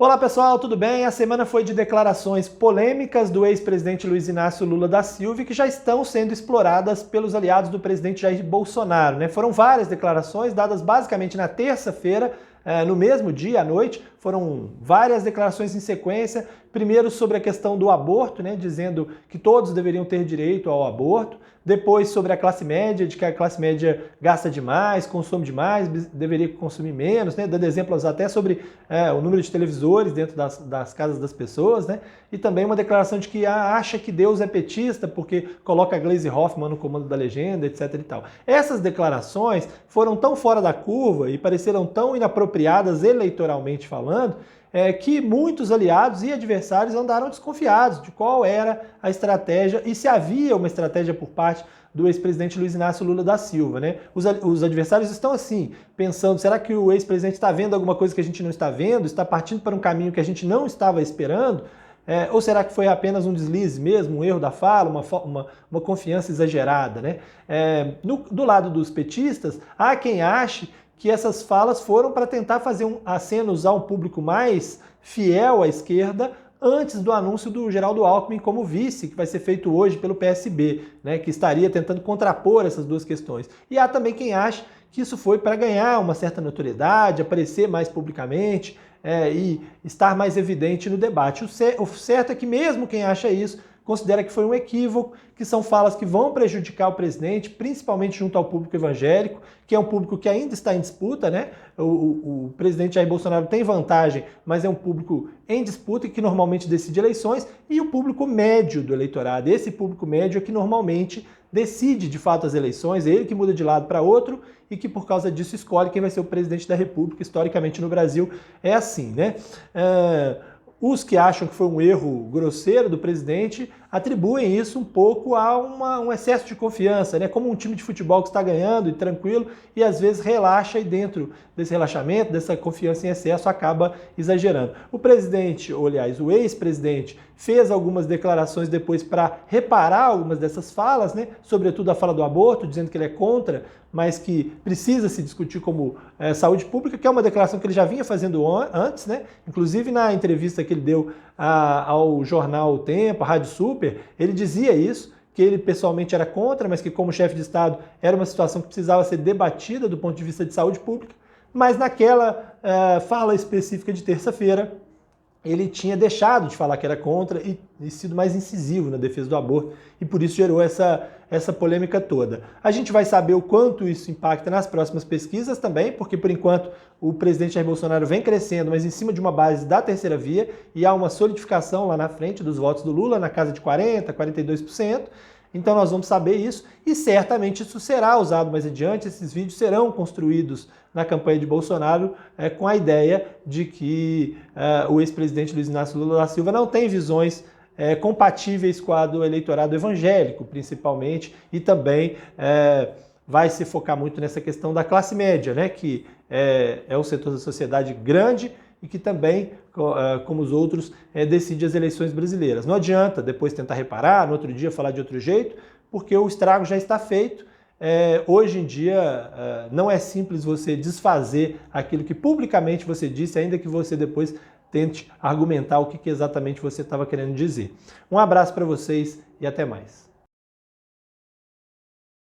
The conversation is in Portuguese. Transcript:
Olá pessoal, tudo bem? A semana foi de declarações polêmicas do ex-presidente Luiz Inácio Lula da Silva que já estão sendo exploradas pelos aliados do presidente Jair Bolsonaro, né? Foram várias declarações dadas basicamente na terça-feira, no mesmo dia, à noite. Foram várias declarações em sequência. Primeiro sobre a questão do aborto, né? Dizendo que todos deveriam ter direito ao aborto. Depois sobre a classe média, de que a classe média gasta demais, consome demais, deveria consumir menos, né? Dando exemplos até sobre o número de televisores dentro das casas das pessoas, né? E também uma declaração de que acha que Deus é petista porque coloca a Gleisi Hoffmann no comando da legenda, etc. e tal. Essas declarações foram tão fora da curva e pareceram tão inapropriadas eleitoralmente falando, que muitos aliados e adversários andaram desconfiados de qual era a estratégia e se havia uma estratégia por parte do ex-presidente Luiz Inácio Lula da Silva, né? Os adversários estão assim, pensando, será que o ex-presidente está vendo alguma coisa que a gente não está vendo? Está partindo para um caminho que a gente não estava esperando? Ou será que foi apenas um deslize mesmo, um erro da fala, uma confiança exagerada, né? Do lado dos petistas, há quem ache que essas falas foram para tentar fazer acenos a um público mais fiel à esquerda antes do anúncio do Geraldo Alckmin como vice, que vai ser feito hoje pelo PSB, né, que estaria tentando contrapor essas duas questões. E há também quem acha que isso foi para ganhar uma certa notoriedade, aparecer mais publicamente e estar mais evidente no debate. O certo é que mesmo quem acha isso considera que foi um equívoco, que são falas que vão prejudicar o presidente, principalmente junto ao público evangélico, que é um público que ainda está em disputa, né? O presidente Jair Bolsonaro tem vantagem, mas é um público em disputa e que normalmente decide eleições, e o público médio do eleitorado. Esse público médio é que normalmente decide de fato as eleições, é ele que muda de lado para outro e que por causa disso escolhe quem vai ser o presidente da República. Historicamente no Brasil é assim, né? Os que acham que foi um erro grosseiro do presidente atribuem isso um pouco a um excesso de confiança, né? Como um time de futebol que está ganhando e tranquilo e às vezes relaxa e dentro desse relaxamento, dessa confiança em excesso, acaba exagerando. O presidente, ou aliás, o ex-presidente, fez algumas declarações depois para reparar algumas dessas falas, né? Sobretudo a fala do aborto, dizendo que ele é contra, mas que precisa se discutir como saúde pública, que é uma declaração que ele já vinha fazendo antes, né? Inclusive na entrevista que ele deu ao jornal O Tempo, à Rádio Super, ele dizia isso, que ele pessoalmente era contra, mas que como chefe de Estado era uma situação que precisava ser debatida do ponto de vista de saúde pública, mas naquela fala específica de terça-feira, ele tinha deixado de falar que era contra e sido mais incisivo na defesa do aborto, e por isso gerou essa polêmica toda. A gente vai saber o quanto isso impacta nas próximas pesquisas também, porque por enquanto o presidente Jair Bolsonaro vem crescendo, mas em cima de uma base da terceira via, e há uma solidificação lá na frente dos votos do Lula, na casa de 40%, 42%, então nós vamos saber isso, e certamente isso será usado mais adiante, esses vídeos serão construídos na campanha de Bolsonaro com a ideia de que o ex-presidente Luiz Inácio Lula da Silva não tem visões compatíveis com a do eleitorado evangélico, principalmente, e também vai se focar muito nessa questão da classe média, né, que é um setor da sociedade grande e que também, como os outros, decide as eleições brasileiras. Não adianta depois tentar reparar, no outro dia falar de outro jeito, porque o estrago já está feito. Hoje em dia não é simples você desfazer aquilo que publicamente você disse, ainda que você depois tente argumentar o que exatamente você estava querendo dizer. Um abraço para vocês e até mais.